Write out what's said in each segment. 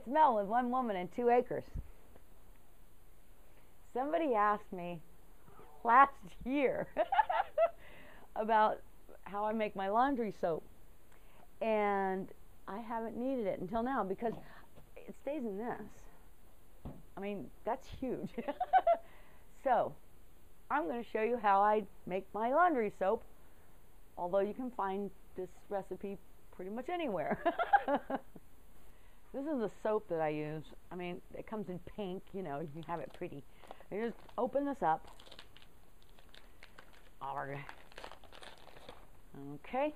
Right smell with one woman and 2 acres. Somebody asked me last year about how I make my laundry soap, and I haven't needed it until now because it stays in this. I mean, that's huge. So I'm going to show you how I make my laundry soap, although you can find this recipe pretty much anywhere. This is the soap that I use. I mean, it comes in pink, you know, you can have it pretty. You just open this up. Okay.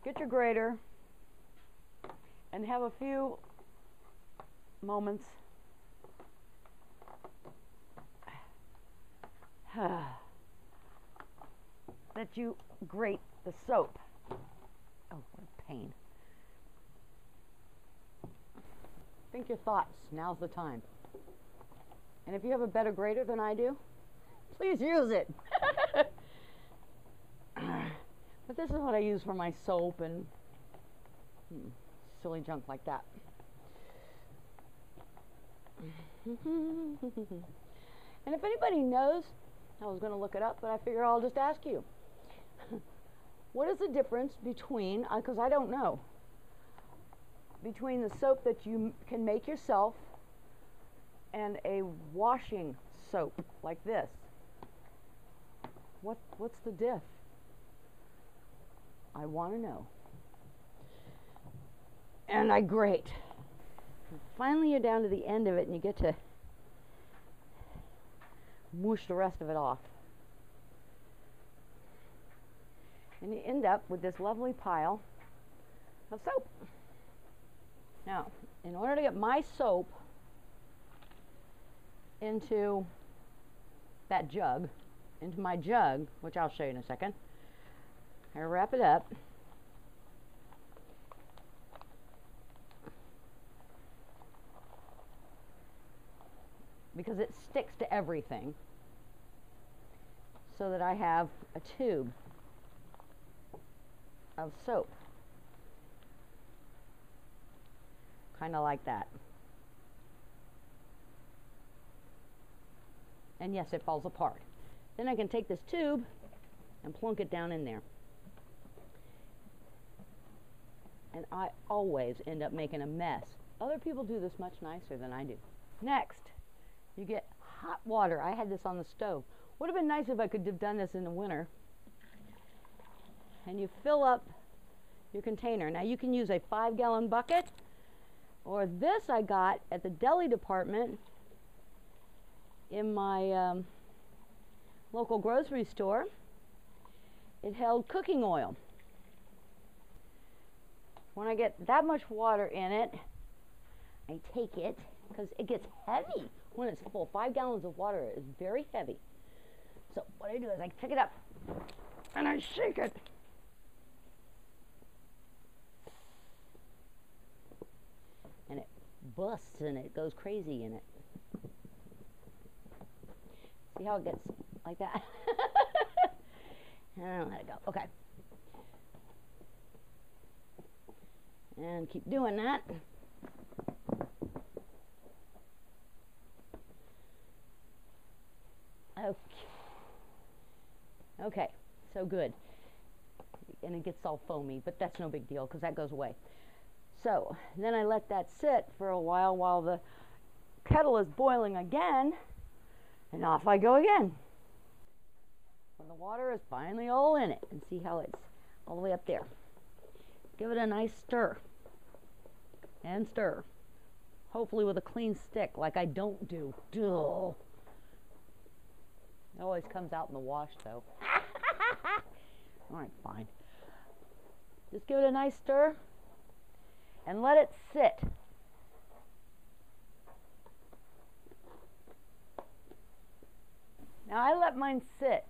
Get your grater and have a few moments that you grate the soap. Oh, what a pain. Think your thoughts. Now's the time. And if you have a better grater than I do, please use it. But this is what I use for my soap and silly junk like that. And if anybody knows, I was going to look it up, but I figure I'll just ask you. What is the difference between, because I don't know, between the soap that you can make yourself and a washing soap like this? What's the diff? I want to know. And I grate. And finally you're down to the end of it and you get to whoosh the rest of it off. And you end up with this lovely pile of soap. Now, in order to get my soap into that jug, into my jug, which I'll show you in a second, I wrap it up. Because it sticks to everything, so that I have a tube of soap. Kind of like that. And yes, it falls apart. Then I can take this tube and plunk it down in there. And I always end up making a mess. Other people do this much nicer than I do. Next, you get hot water. I had this on the stove. Would have been nice if I could have done this in the winter. And you fill up your container. Now you can use a 5-gallon bucket, or this I got at the deli department in my local grocery store. It held cooking oil. When I get that much water in it, I take it, because it gets heavy when it's full. 5 gallons of water is very heavy. So what I do is I pick it up and I shake it. And it busts and it goes crazy in it. See how it gets like that? And let it go. Okay. And keep doing that. Okay. Okay, so good. And it gets all foamy, but that's no big deal because that goes away. So then I let that sit for a while the kettle is boiling again, and off I go again. When the water is finally all in it, and see how it's all the way up there. Give it a nice stir. And stir. Hopefully with a clean stick, like I don't do. Duh. It always comes out in the wash, though. Alright, fine. Just give it a nice stir. And let it sit. Now I let mine sit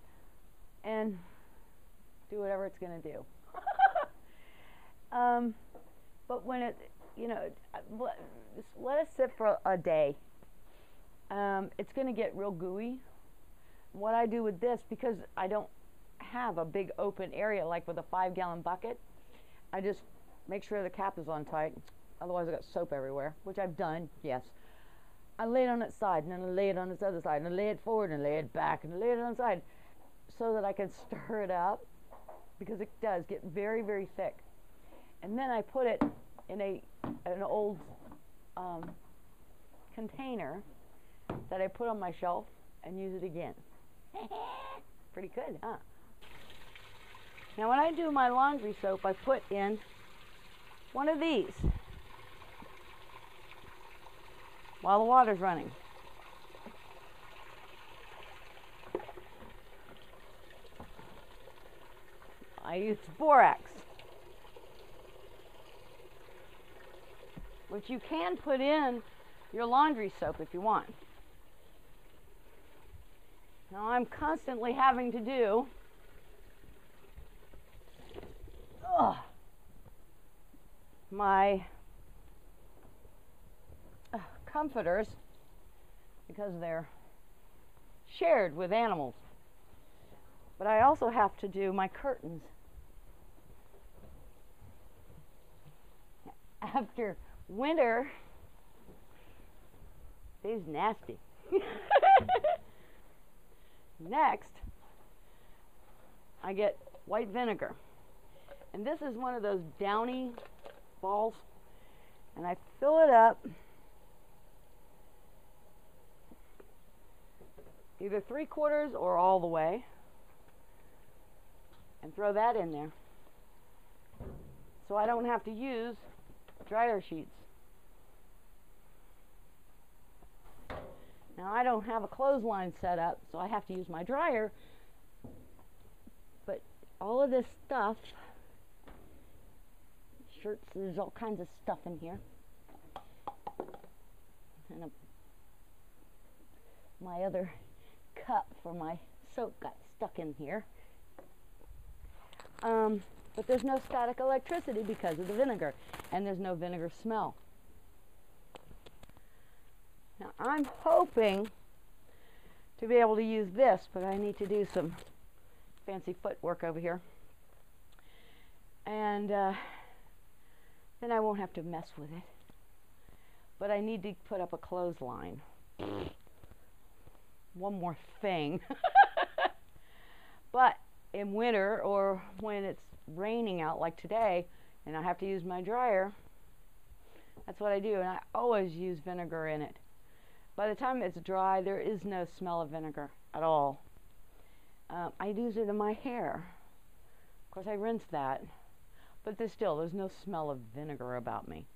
and do whatever it's going to do. But when it, you know, just let it sit for a day. It's going to get real gooey. What I do with this, because I don't have a big open area like with a 5-gallon bucket, I just make sure the cap is on tight. Otherwise I got soap everywhere, which I've done, yes. I lay it on its side, and then I lay it on its other side, and I lay it forward, and lay it back, and I lay it on its side, so that I can stir it up, because it does get very, very thick. And then I put it in an old container that I put on my shelf and use it again. Pretty good, huh? Now when I do my laundry soap, I put in one of these while the water's running. I use borax, which you can put in your laundry soap if you want. Now I'm constantly having to do my comforters, because they're shared with animals. But I also have to do my curtains. After winter, these nasty. Next, I get white vinegar. And this is one of those downy balls. And I fill it up either 3/4 or all the way. And throw that in there. So I don't have to use dryer sheets. Now I don't have a clothesline set up, so I have to use my dryer. But all of this stuff, shirts, there's all kinds of stuff in here. And my other cup for my soap got stuck in here. But there's no static electricity because of the vinegar, and there's no vinegar smell. Now I'm hoping to be able to use this, but I need to do some fancy footwork over here. And then I won't have to mess with it. But I need to put up a clothesline. One more thing. But in winter, or when it's raining out like today and I have to use my dryer, that's what I do, and I always use vinegar in it. By the time it's dry, there is no smell of vinegar at all. I use it in my hair. Of course I rinse that, but there's no smell of vinegar about me.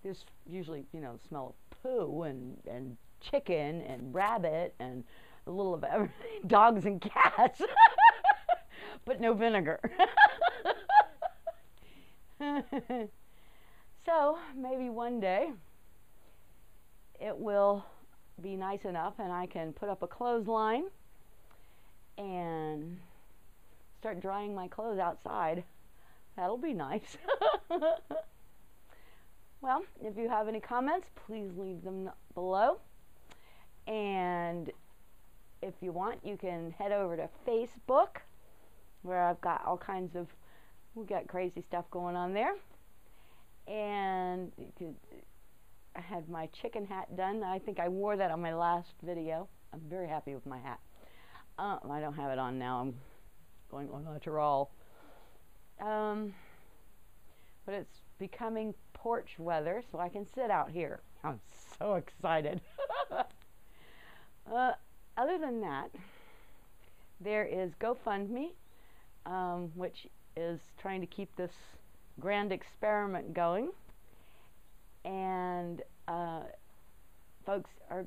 There's usually, the smell of poo and chicken and rabbit and a little of everything, dogs and cats. But no vinegar. So maybe one day it will be nice enough and I can put up a clothesline and start drying my clothes outside. That'll be nice. Well, if you have any comments, please leave them below. And if you want, you can head over to Facebook, where I've got all kinds of, we've got crazy stuff going on there. And I had my chicken hat done. I think I wore that on my last video. I'm very happy with my hat. I don't have it on now. I'm going au natural. But it's becoming porch weather, so I can sit out here. I'm so excited. Other than that, there is GoFundMe, which is trying to keep this grand experiment going. And folks are,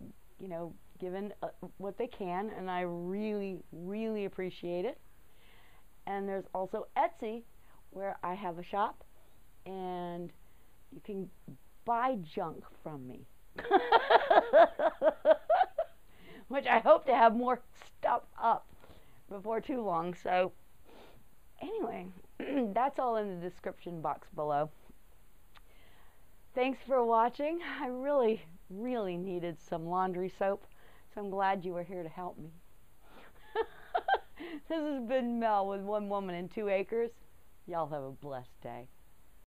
giving what they can, and I really, really appreciate it. And there's also Etsy, where I have a shop, and you can buy junk from me. Which I hope to have more stuff up before too long. So anyway, that's all in the description box below. Thanks for watching. I really, really needed some laundry soap, so I'm glad you were here to help me. This has been Mel with One Woman and 2 Acres. Y'all have a blessed day.